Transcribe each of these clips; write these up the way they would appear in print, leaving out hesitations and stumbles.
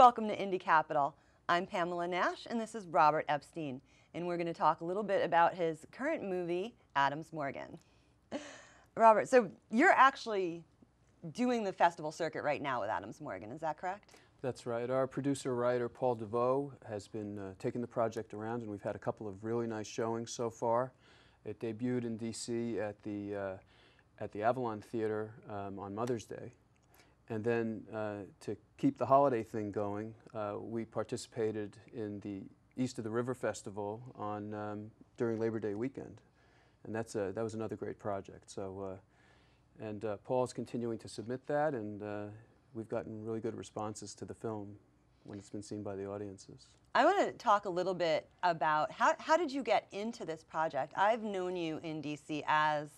Welcome to Indie Capital. I'm Pamela Nash, and this is Robert Epstein, and we're going to talk a little bit about his current movie, Adams Morgan. Robert, so you're actually doing the festival circuit right now with Adams Morgan, is that correct? That's right. Our producer-writer, Paul DeVoe, has been taking the project around, and we've had a couple of really nice showings so far. It debuted in D.C. at the Avalon Theater on Mother's Day. And then to keep the holiday thing going, we participated in the East of the River Festival during Labor Day weekend. And that was another great project. So, Paul's continuing to submit that, and we've gotten really good responses to the film when it's been seen by the audiences. I want to talk a little bit about how did you get into this project? I've known you in DC as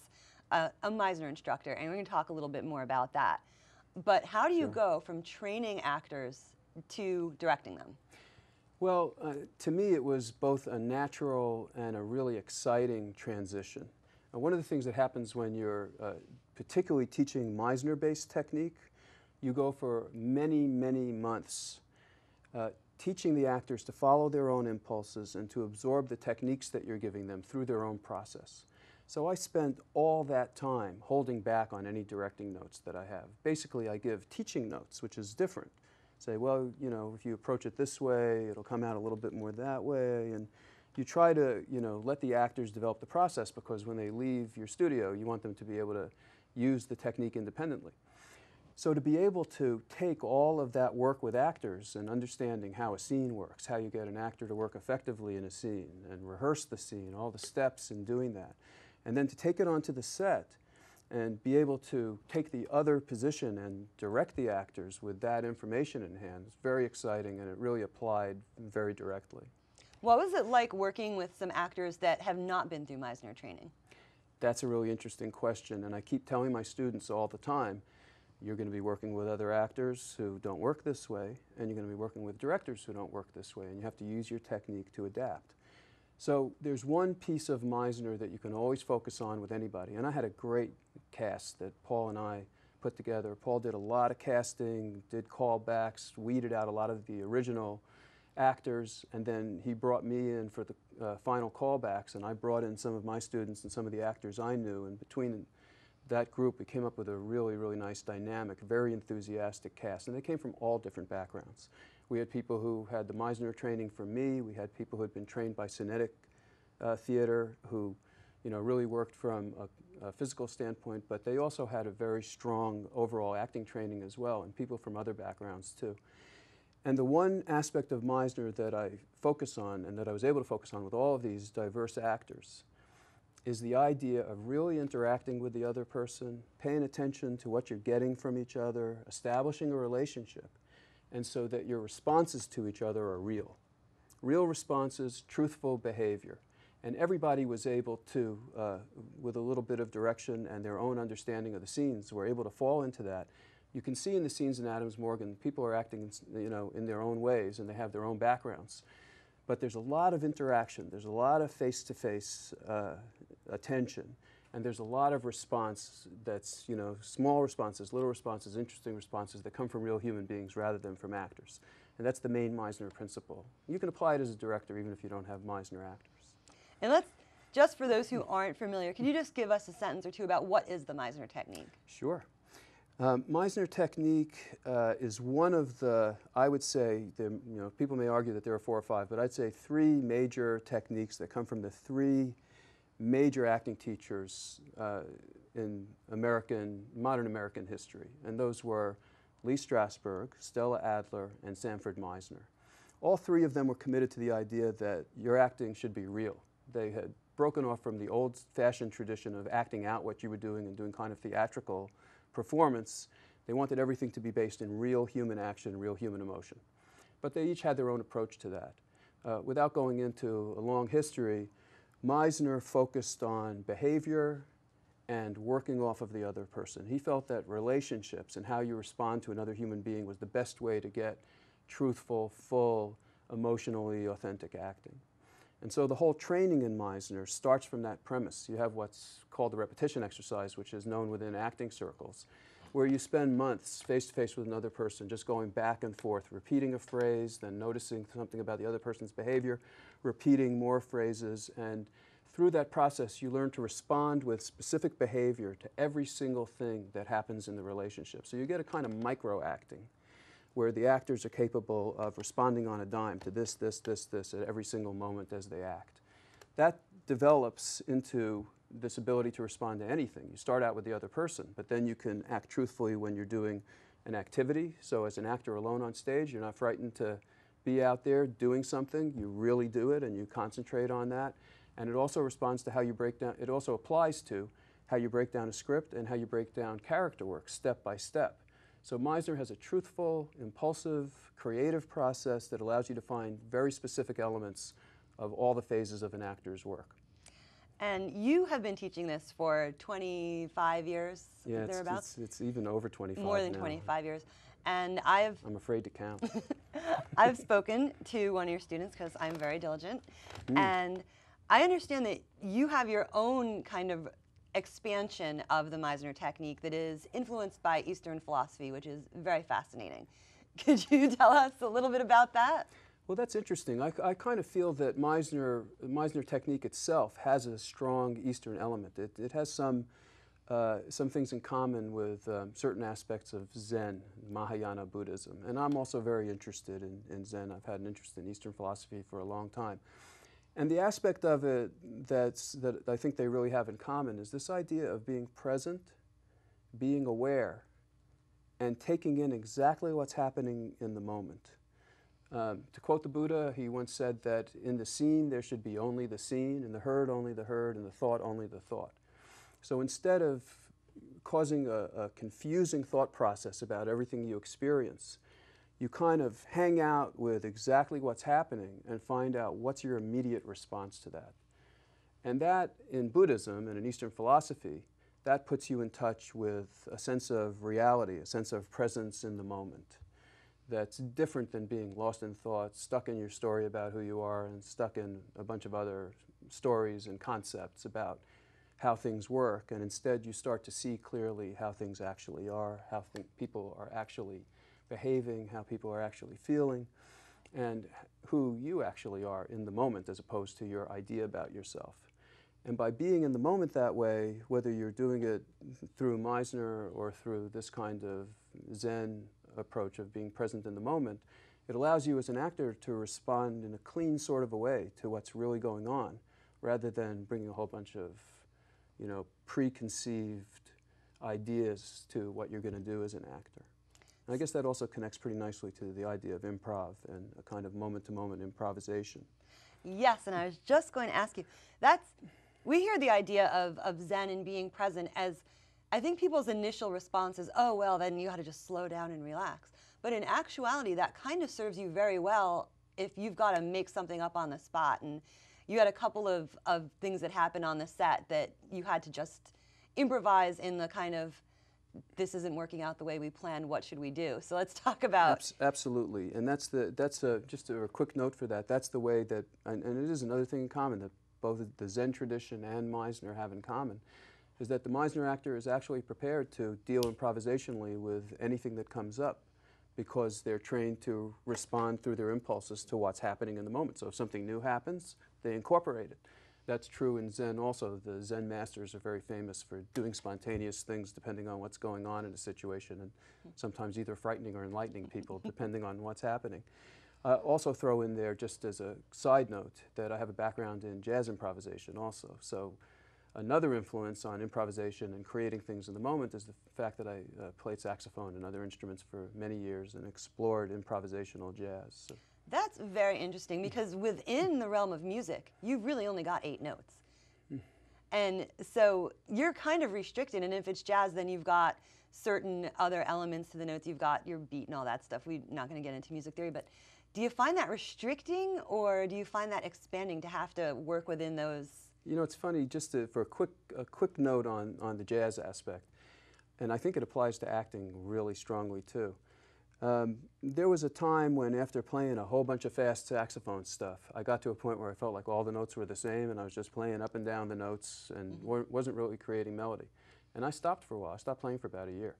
a Meisner instructor, and we're going to talk a little bit more about that. But how do you go from training actors to directing them? Well, to me it was both a natural and a really exciting transition. One of the things that happens when you're particularly teaching Meisner-based technique, you go for many, many months teaching the actors to follow their own impulses and to absorb the techniques that you're giving them through their own process. So I spent all that time holding back on any directing notes that I have. Basically, I give teaching notes, which is different. Say, well, you know, if you approach it this way, it'll come out a little bit more that way. And you try to, you know, let the actors develop the process, because when they leave your studio, you want them to be able to use the technique independently. So to be able to take all of that work with actors and understanding how a scene works, how you get an actor to work effectively in a scene and rehearse the scene, all the steps in doing that, and then to take it onto the set and be able to take the other position and direct the actors with that information in hand, it's very exciting, and it really applied very directly. What was it like working with some actors that have not been through Meisner training? That's a really interesting question, and I keep telling my students all the time, you're going to be working with other actors who don't work this way, and you're going to be working with directors who don't work this way, and you have to use your technique to adapt. So there's one piece of Meisner that you can always focus on with anybody, and I had a great cast that Paul and I put together. Paul did a lot of casting, did callbacks, weeded out a lot of the original actors, and then he brought me in for the final callbacks, and I brought in some of my students and some of the actors I knew, and between that group we came up with a really, really nice dynamic, very enthusiastic cast, and they came from all different backgrounds. We had people who had the Meisner training from me. We had people who had been trained by Kinetic theater, who, you know, really worked from a physical standpoint, but they also had a very strong overall acting training as well, and people from other backgrounds too. And the one aspect of Meisner that I focus on, and that I was able to focus on with all of these diverse actors, is the idea of really interacting with the other person, paying attention to what you're getting from each other, establishing a relationship, and so that your responses to each other are real. Real responses, truthful behavior. And everybody was able to, with a little bit of direction and their own understanding of the scenes, were able to fall into that. You can see in the scenes in Adams Morgan, people are acting in their own ways, and they have their own backgrounds. But there's a lot of interaction. There's a lot of face-to-face attention. And there's a lot of response that's, you know, small responses, little responses, interesting responses that come from real human beings rather than from actors. And that's the main Meisner principle. You can apply it as a director even if you don't have Meisner actors. And let's, just for those who aren't familiar, can you just give us a sentence or two about what is the Meisner technique? Sure. Meisner technique is one of the, I would say, you know, people may argue that there are 4 or 5, but I'd say 3 major techniques that come from the 3 major acting teachers in modern American history. And those were Lee Strasberg, Stella Adler, and Sanford Meisner. All 3 of them were committed to the idea that your acting should be real. They had broken off from the old-fashioned tradition of acting out what you were doing and doing kind of theatrical performance. They wanted everything to be based in real human action, real human emotion. But they each had their own approach to that. Without going into a long history, Meisner focused on behavior and working off of the other person. He felt that relationships and how you respond to another human being was the best way to get truthful, full, emotionally authentic acting. And so the whole training in Meisner starts from that premise. You have what's called the repetition exercise, which is known within acting circles. where you spend months face-to-face with another person, just going back and forth, repeating a phrase, then noticing something about the other person's behavior, repeating more phrases, and through that process you learn to respond with specific behavior to every single thing that happens in the relationship. So you get a kind of micro-acting, where the actors are capable of responding on a dime to this, this, this, this at every single moment as they act. That develops into this ability to respond to anything. You start out with the other person, but then you can act truthfully when you're doing an activity. So as an actor alone on stage, you're not frightened to be out there doing something. You really do it and you concentrate on that. And it also responds to how you break down, it also applies to how you break down a script and how you break down character work step by step. So Meisner has a truthful, impulsive, creative process that allows you to find very specific elements of all the phases of an actor's work. And you have been teaching this for 25 years, yeah, thereabouts? It's even over 25 More than now. 25 years. And I'm afraid to count. I've spoken to one of your students because I'm very diligent. And I understand that you have your own kind of expansion of the Meisner technique that is influenced by Eastern philosophy, which is very fascinating. Could you tell us a little bit about that? Well, that's interesting. I kind of feel that Meisner technique itself has a strong Eastern element. It has some things in common with certain aspects of Zen, Mahayana Buddhism. And I'm also very interested in Zen. I've had an interest in Eastern philosophy for a long time. And the aspect of it that I think they really have in common is this idea of being present, being aware, and taking in exactly what's happening in the moment. To quote the Buddha, he once said that in the scene there should be only the scene, in the herd only the herd, in the thought only the thought. So instead of causing a confusing thought process about everything you experience, you kind of hang out with exactly what's happening and find out what's your immediate response to that. And that, in Buddhism and in Eastern philosophy, that puts you in touch with a sense of reality, a sense of presence in the moment. That's different than being lost in thought, stuck in your story about who you are, and stuck in a bunch of other stories and concepts about how things work. And instead you start to see clearly how things actually are, how people are actually behaving, how people are actually feeling, and who you actually are in the moment as opposed to your idea about yourself. And by being in the moment that way, whether you're doing it through Meisner or through this kind of Zen approach of being present in the moment, it allows you as an actor to respond in a clean sort of a way to what's really going on, rather than bringing a whole bunch of, preconceived ideas to what you're going to do as an actor. And I guess that also connects pretty nicely to the idea of improv and a kind of moment-to-moment improvisation. Yes, and I was just going to ask you, we hear the idea of Zen and being present as, I think people's initial response is, oh, well, then you got to just slow down and relax. But in actuality, that kind of serves you very well if you've got to make something up on the spot. And you had a couple of things that happened on the set that you had to just improvise in the kind of, this isn't working out the way we planned, what should we do? So let's talk about... Absolutely. And just a quick note for that, that's the way that, and it is another thing in common that both the Zen tradition and Meisner have in common, is that the Meisner actor is actually prepared to deal improvisationally with anything that comes up because they're trained to respond through their impulses to what's happening in the moment. So if something new happens, they incorporate it. That's true in Zen also. The Zen masters are very famous for doing spontaneous things depending on what's going on in a situation, and sometimes either frightening or enlightening people depending on what's happening. Also throw in there, just as a side note, that I have a background in jazz improvisation also. So another influence on improvisation and creating things in the moment is the fact that I played saxophone and other instruments for many years and explored improvisational jazz. So. That's very interesting because within the realm of music, you've really only got 8 notes. And so you're kind of restricted, and if it's jazz, then you've got certain other elements to the notes. You've got your beat and all that stuff. We're not going to get into music theory, but do you find that restricting, or do you find that expanding to have to work within those? You know, it's funny, just for a quick note on the jazz aspect, and I think it applies to acting really strongly too. There was a time when, after playing a whole bunch of fast saxophone stuff, I got to a point where I felt like all the notes were the same and I was just playing up and down the notes and wasn't really creating melody. And I stopped for a while. I stopped playing for about a year.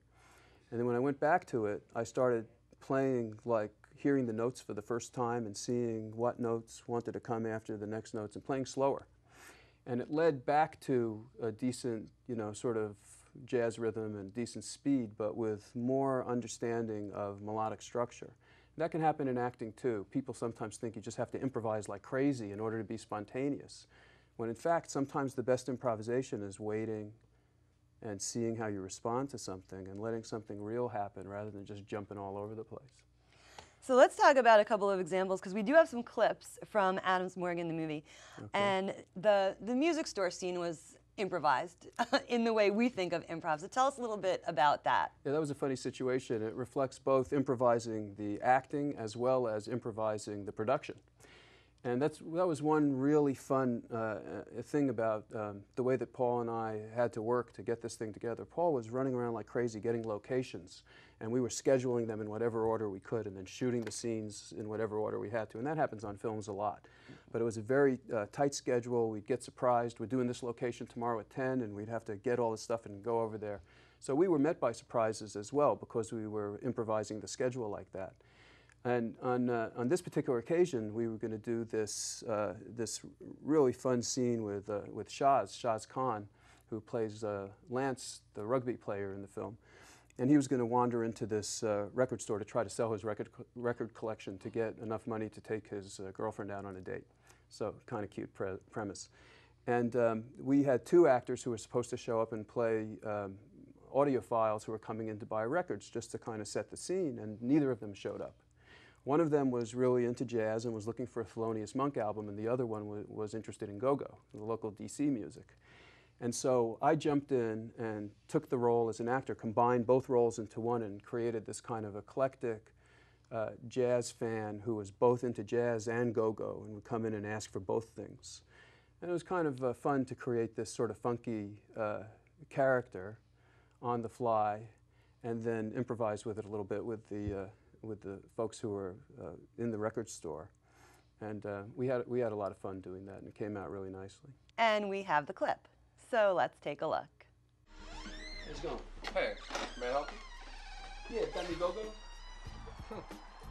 And then when I went back to it, I started playing, like hearing the notes for the first time and seeing what notes wanted to come after the next notes and playing slower. And it led back to a decent, you know, sort of jazz rhythm and decent speed, but with more understanding of melodic structure. That can happen in acting too. People sometimes think you just have to improvise like crazy in order to be spontaneous, when in fact sometimes the best improvisation is waiting and seeing how you respond to something and letting something real happen rather than just jumping all over the place. So let's talk about a couple of examples, because we do have some clips from Adams Morgan, the movie. Okay. And the music store scene was improvised in the way we think of improv. So tell us a little bit about that. Yeah, that was a funny situation. It reflects both improvising the acting as well as improvising the production. And that was one really fun thing about the way that Paul and I had to work to get this thing together. Paul was running around like crazy getting locations, and we were scheduling them in whatever order we could and then shooting the scenes in whatever order we had to. And that happens on films a lot. But it was a very tight schedule. We'd get surprised. We're doing this location tomorrow at 10, and we'd have to get all this stuff and go over there. So we were met by surprises as well because we were improvising the schedule like that. And on this particular occasion, we were going to do this really fun scene with Shaz Khan, who plays Lance, the rugby player in the film. And he was going to wander into this record store to try to sell his record collection to get enough money to take his girlfriend out on a date. So kind of cute premise. And we had two actors who were supposed to show up and play audiophiles who were coming in to buy records just to kind of set the scene, and neither of them showed up. One of them was really into jazz and was looking for a Thelonious Monk album, and the other one was interested in go-go, the local DC music. And so I jumped in and took the role as an actor, combined both roles into one, and created this kind of eclectic jazz fan who was both into jazz and go-go and would come in and ask for both things. And it was kind of fun to create this sort of funky character on the fly and then improvise with it a little bit with the folks who were in the record store. And we had a lot of fun doing that, and it came out really nicely. And we have the clip. So let's take a look. How's it going? Hey, may I help you? Yeah, got any go-go?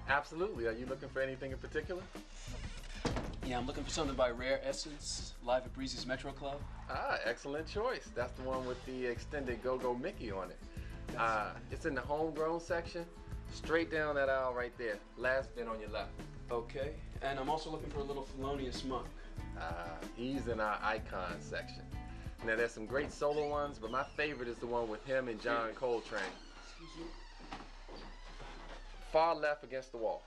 Absolutely. Are you looking for anything in particular? Yeah, I'm looking for something by Rare Essence, live at Breezy's Metro Club. Ah, excellent choice. That's the one with the extended Go-Go Mickey on it. It's in the homegrown section, straight down that aisle right there. Last bin on your left. Okay, and I'm also looking for a little Thelonious Monk. He's in our icon section. Now, there's some great solo ones, but my favorite is the one with him and John Coltrane. Excuse me? Far left against the wall.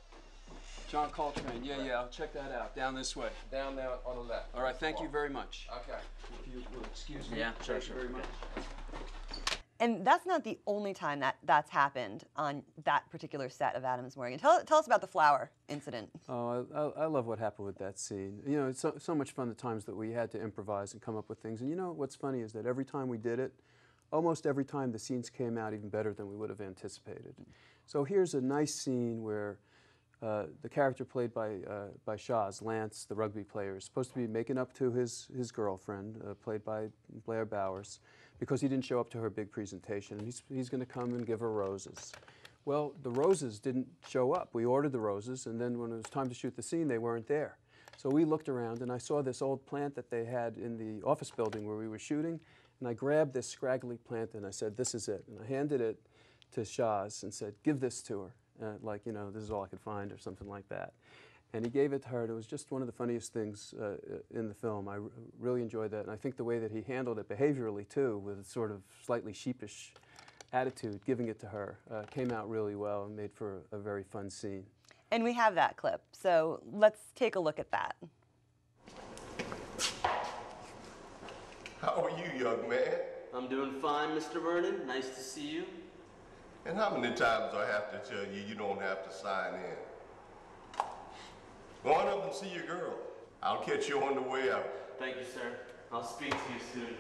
John Coltrane, yeah, I'll check that out. Down this way. Down there on the left. All right, thank you very much. Okay. If you will excuse me. Yeah, sure. Thank you very much. And that's not the only time that's happened on that particular set of Adams Morgan. Tell us about the flower incident. Oh, I love what happened with that scene. You know, it's so much fun the times that we had to improvise and come up with things. And you know what's funny is that every time we did it, almost every time the scenes came out even better than we would have anticipated. So here's a nice scene where the character played by Shaz, Lance, the rugby player, is supposed to be making up to his girlfriend, played by Blair Bowers, because he didn't show up to her big presentation. And he's going to come and give her roses. Well, the roses didn't show up. We ordered the roses, and then when it was time to shoot the scene, they weren't there. So we looked around, and I saw this old plant that they had in the office building where we were shooting, and I grabbed this scraggly plant, and I said, "This is it." And I handed it to Shaz and said, "Give this to her." Like, you know, this is all I could find or something like that. And he gave it to her, and it was just one of the funniest things in the film. I really enjoyed that, and I think the way that he handled it behaviorally, too, with a sort of slightly sheepish attitude, giving it to her, came out really well and made for a very fun scene. And we have that clip, so let's take a look at that. How are you, young man? I'm doing fine, Mr. Vernon. Nice to see you. And how many times do I have to tell you you don't have to sign in? Go on up and see your girl. I'll catch you on the way out. Thank you, sir. I'll speak to you soon.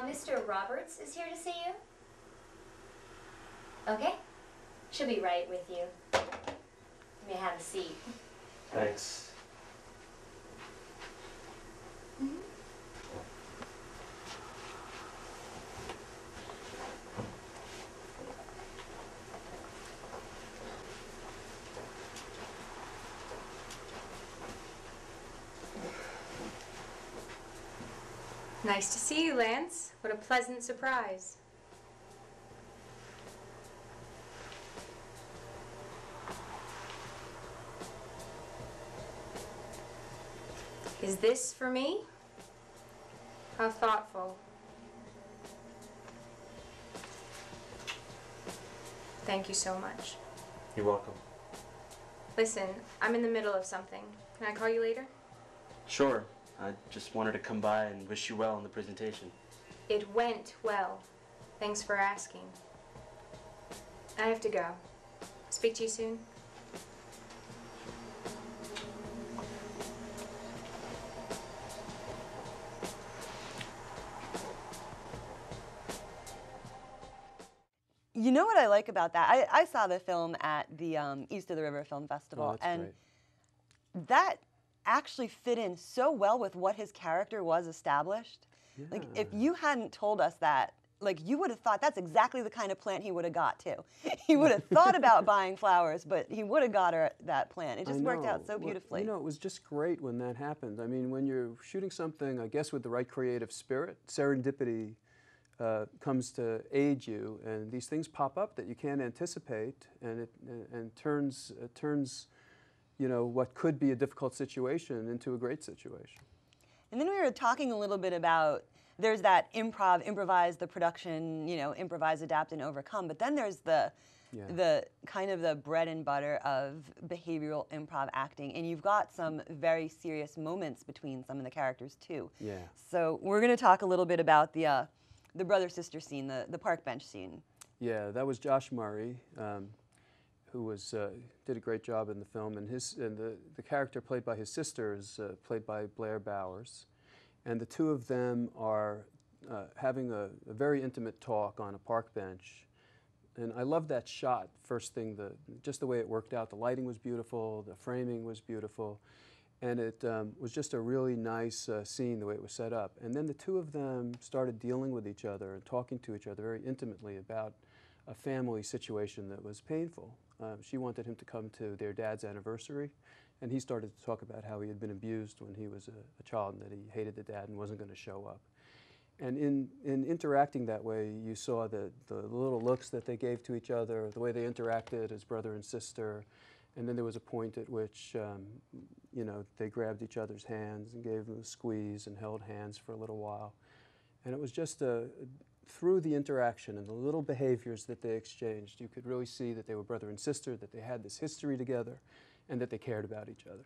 Mr. Roberts is here to see you. Okay. She'll be right with you. You may have a seat. Thanks. Nice to see you, Lance. What a pleasant surprise. Is this for me? How thoughtful. Thank you so much. You're welcome. Listen, I'm in the middle of something. Can I call you later? Sure. I just wanted to come by and wish you well on the presentation. It went well. Thanks for asking. I have to go. Speak to you soon. You know what I like about that? I saw the film at the East of the River Film Festival, that's and great. that actually fit in so well with what his character was established. Yeah. Like, if you hadn't told us that, like, you would have thought that's exactly the kind of plant he would have got, too. He would have thought about buying flowers, but he would have got her that plant. It just worked out so beautifully. Well, you know, it was just great when that happened. I mean, when you're shooting something, I guess, with the right creative spirit, serendipity comes to aid you, and these things pop up that you can't anticipate, and it turns, you know, what could be a difficult situation into a great situation. And then we were talking a little bit about, there's that improvise the production, you know, improvise, adapt, and overcome. But then there's the kind of the bread and butter of behavioral improv acting. And you've got some very serious moments between some of the characters, too. Yeah. So we're going to talk a little bit about the brother-sister scene, the park bench scene. Yeah, that was Josh Murray, who was did a great job in the film, and the character played by his sister is played by Blair Bowers, and the two of them are having a very intimate talk on a park bench, and I love that shot. First thing, just the way it worked out. The lighting was beautiful, the framing was beautiful, and it was just a really nice scene the way it was set up. And then the two of them started dealing with each other and talking to each other very intimately about a family situation that was painful. She wanted him to come to their dad's anniversary, and he started to talk about how he had been abused when he was a child and that he hated the dad and wasn't going to show up. And in interacting that way, you saw the little looks that they gave to each other, the way they interacted as brother and sister, and then there was a point at which you know, they grabbed each other's hands and gave them a squeeze and held hands for a little while. And it was just through the interaction and the little behaviors that they exchanged, you could really see that they were brother and sister, that they had this history together, and that they cared about each other.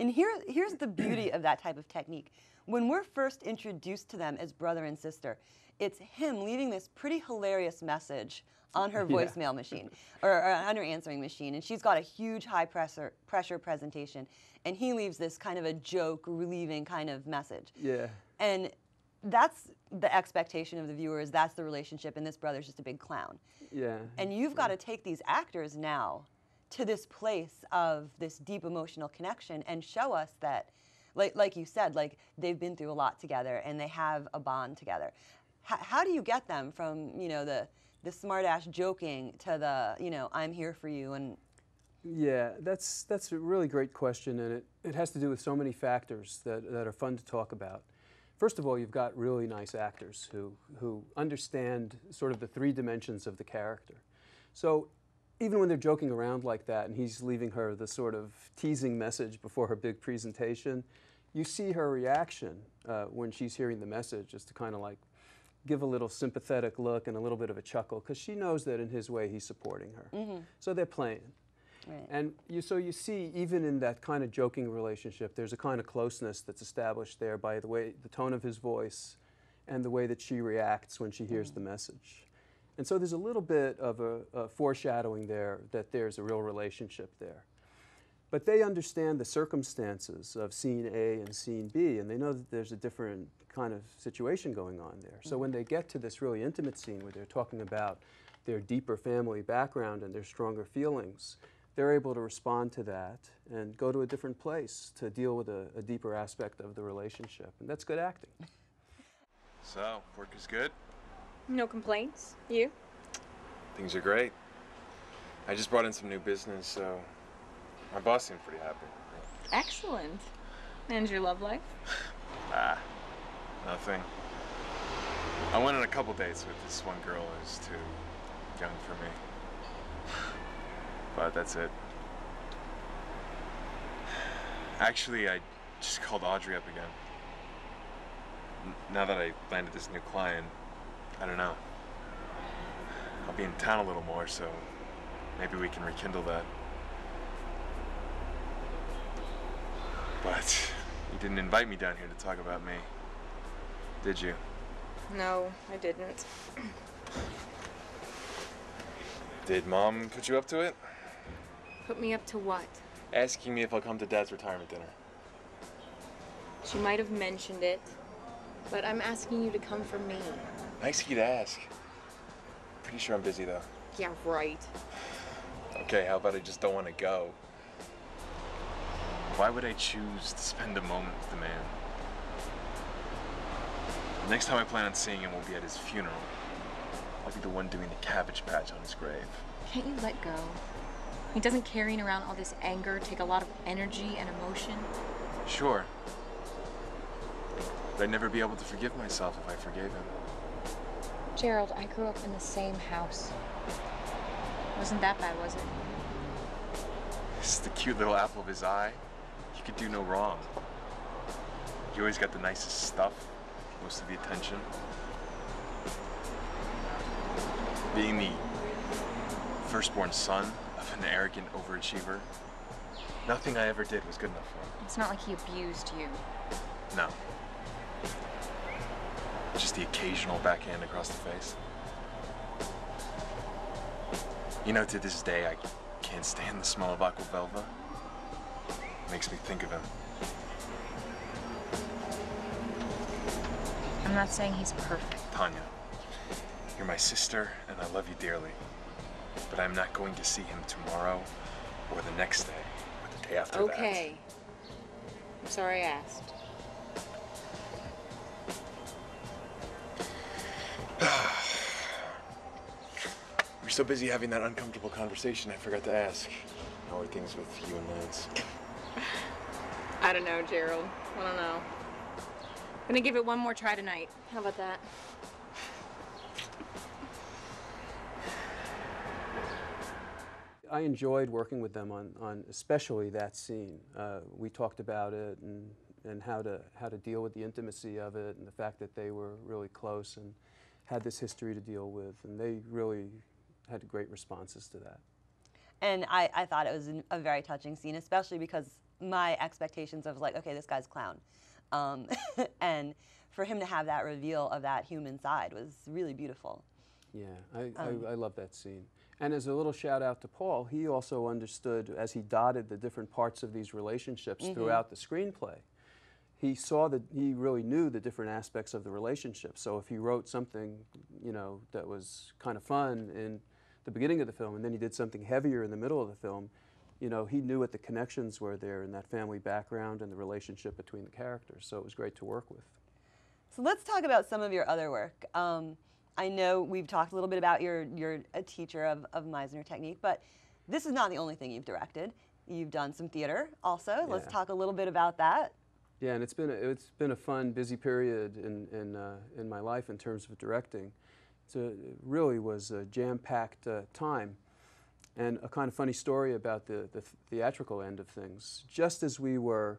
And here's the beauty of that type of technique. When we're first introduced to them as brother and sister, it's him leaving this pretty hilarious message on her voicemail machine, or on her answering machine, and she's got a huge high pressure presentation, and he leaves this kind of a joke, relieving kind of message. Yeah. And that's the expectation of the viewers, that's the relationship, and this brother's just a big clown. Yeah. And you've got to take these actors now to this place of this deep emotional connection and show us that, like you said, like they've been through a lot together and they have a bond together. How do you get them from, you know, the smart-ass joking to the, you know, I'm here for you? And yeah, that's a really great question, and it has to do with so many factors that are fun to talk about. First of all, you've got really nice actors who understand sort of the three dimensions of the character. So even when they're joking around like that and he's leaving her the sort of teasing message before her big presentation, you see her reaction when she's hearing the message is to kind of like give a little sympathetic look and a little bit of a chuckle, because she knows that in his way he's supporting her. Mm-hmm. So they're playing. right. And so you see, even in that kind of joking relationship, there's a kind of closeness that's established there by the tone of his voice and the way that she reacts when she hears the message. And so there's a little bit of a foreshadowing there that there's a real relationship there. But they understand the circumstances of scene A and scene B, and they know that there's a different kind of situation going on there. So when they get to this really intimate scene where they're talking about their deeper family background and their stronger feelings, they're able to respond to that and go to a different place to deal with a deeper aspect of the relationship. And that's good acting. So, work is good? No complaints. You? Things are great. I just brought in some new business, so my boss seemed pretty happy. Excellent. And your love life? Nothing. I went on a couple dates with this one girl who's too young for me. But that's it. Actually, I just called Audrey up again. Now that I landed this new client, I don't know. I'll be in town a little more, so maybe we can rekindle that. But you didn't invite me down here to talk about me, did you? No, I didn't. Did Mom put you up to it? Put me up to what? Asking me if I'll come to Dad's retirement dinner. She might have mentioned it, but I'm asking you to come for me. Nice of you to ask. Pretty sure I'm busy though. Yeah, right. Okay, how about I just don't want to go? Why would I choose to spend a moment with the man? The next time I plan on seeing him will be at his funeral. I'll be the one doing the cabbage patch on his grave. Can't you let go? He doesn't carrying around all this anger take a lot of energy and emotion? Sure. But I'd never be able to forgive myself if I forgave him. Gerald, I grew up in the same house. Wasn't that bad, was it? This is the cute little apple of his eye. He could do no wrong. He always got the nicest stuff, most of the attention. Being the firstborn son of an arrogant overachiever, nothing I ever did was good enough for him. It's not like he abused you. No. Just the occasional backhand across the face. You know, to this day, I can't stand the smell of aqua velva. It makes me think of him. I'm not saying he's perfect. Tanya, you're my sister, and I love you dearly. But I'm not going to see him tomorrow, or the next day, or the day after that. Okay. I'm sorry I asked. We're so busy having that uncomfortable conversation, I forgot to ask. How are things with you and Lance? I don't know, Gerald. I don't know. I'm gonna give it one more try tonight. How about that? I enjoyed working with them on especially that scene. We talked about it and how to deal with the intimacy of it and the fact that they were really close and had this history to deal with, and they really had great responses to that. And I thought it was a very touching scene, especially because my expectations of like, okay, this guy's a clown. And for him to have that reveal of that human side was really beautiful. Yeah, I love that scene. And as a little shout out to Paul, he also understood, as he dotted the different parts of these relationships throughout the screenplay, he saw that he really knew the different aspects of the relationship. So if he wrote something, you know, that was kind of fun in the beginning of the film, and then he did something heavier in the middle of the film, you know, he knew what the connections were there in that family background and the relationship between the characters. So it was great to work with. So let's talk about some of your other work. I know we've talked a little bit about you're a teacher of Meisner Technique, but this is not the only thing you've directed. You've done some theater also. Yeah. Let's talk a little bit about that. Yeah, and it's been a fun, busy period in my life in terms of directing. It really was a jam-packed time. And a kind of funny story about the theatrical end of things. Just as we were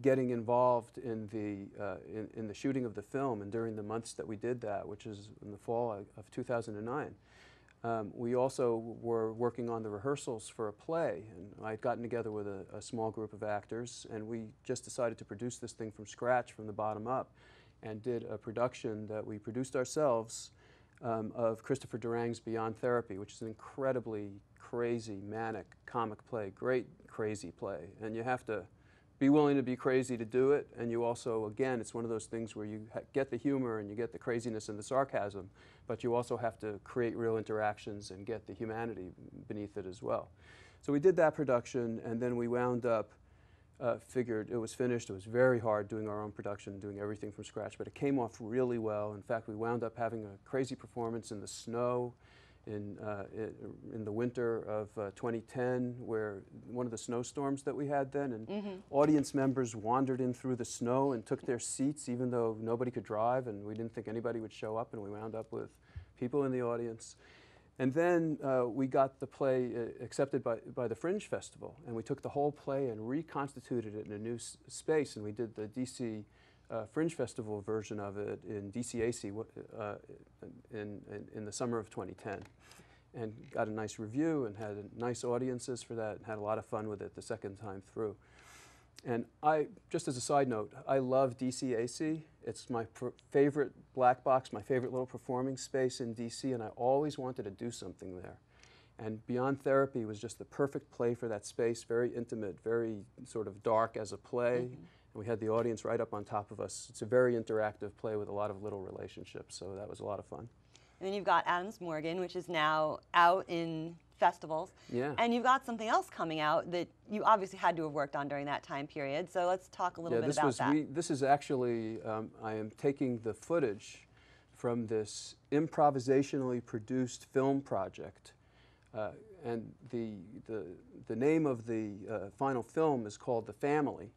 getting involved in the shooting of the film, and during the months that we did that, which is in the fall of 2009, we also were working on the rehearsals for a play. And I'd gotten together with a small group of actors, and we just decided to produce this thing from scratch, from the bottom up, and did a production that we produced ourselves of Christopher Durang's Beyond Therapy, which is an incredibly crazy, manic comic play, great crazy play. And you have to be willing to be crazy to do it, and you also, again, it's one of those things where you get the humor and you get the craziness and the sarcasm, but you also have to create real interactions and get the humanity beneath it as well. So we did that production, and then we wound up, figured it was finished. It was very hard doing our own production, doing everything from scratch, but it came off really well. In fact, we wound up having a crazy performance in the snow in the winter of 2010, where one of the snowstorms that we had then, and audience members wandered in through the snow and took their seats even though nobody could drive and we didn't think anybody would show up, and we wound up with people in the audience. And then we got the play accepted by the Fringe Festival, and we took the whole play and reconstituted it in a new space, and we did the DC Fringe Festival version of it in DCAC in the summer of 2010, and got a nice review and had nice audiences for that and had a lot of fun with it the second time through. And just as a side note, I love DCAC. It's my favorite black box, my favorite little performing space in DC, and I always wanted to do something there. And Beyond Therapy was just the perfect play for that space, very intimate, very sort of dark as a play. And we had the audience right up on top of us. It's a very interactive play with a lot of little relationships, so that was a lot of fun. And then you've got Adams Morgan, which is now out in festivals. Yeah. And you've got something else coming out that you obviously had to have worked on during that time period. So let's talk a little bit about that. This is actually, I am taking the footage from this improvisationally produced film project. And the name of the final film is called The Family.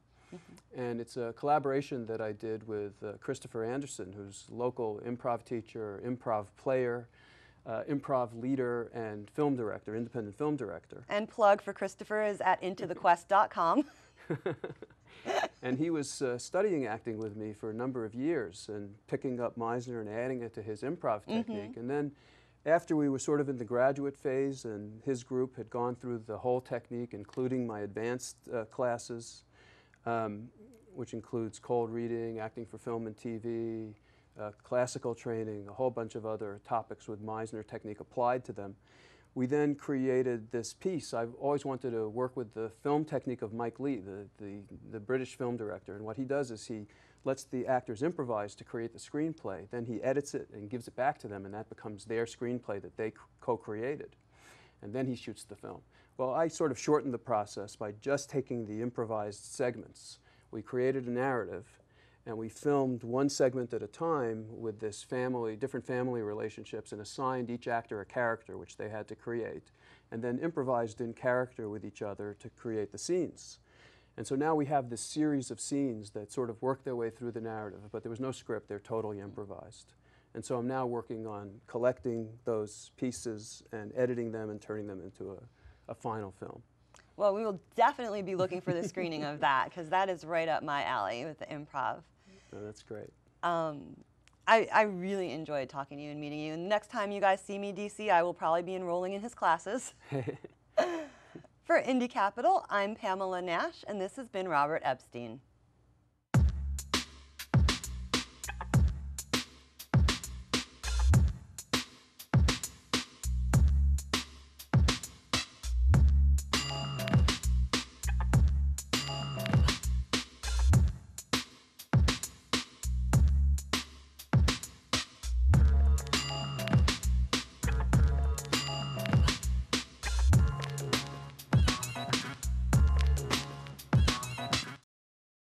And it's a collaboration that I did with Christopher Anderson, who's a local improv teacher, improv player, improv leader, and film director, independent film director. And plug for Christopher is at intothequest.com. And he was studying acting with me for a number of years and picking up Meisner and adding it to his improv technique. And then after we were sort of in the graduate phase and his group had gone through the whole technique, including my advanced classes, which includes cold reading, acting for film and TV, classical training, a whole bunch of other topics with Meisner Technique applied to them. We then created this piece. I've always wanted to work with the film technique of Mike Leigh, the British film director, and what he does is he lets the actors improvise to create the screenplay. Then he edits it and gives it back to them, and that becomes their screenplay that they co-created. And then he shoots the film. Well, I sort of shortened the process by just taking the improvised segments. We created a narrative, and we filmed one segment at a time with this family, different family relationships, and assigned each actor a character which they had to create, and then improvised in character with each other to create the scenes. And so now we have this series of scenes that sort of work their way through the narrative, but there was no script, they're totally improvised. And so I'm now working on collecting those pieces and editing them and turning them into a final film. Well, we will definitely be looking for the screening of that, because that is right up my alley with the improv. Oh, that's great. I really enjoyed talking to you and meeting you. And next time you guys see me, DC, I will probably be enrolling in his classes. For Indie Capital, I'm Pamela Nash, and this has been Robert Epstein.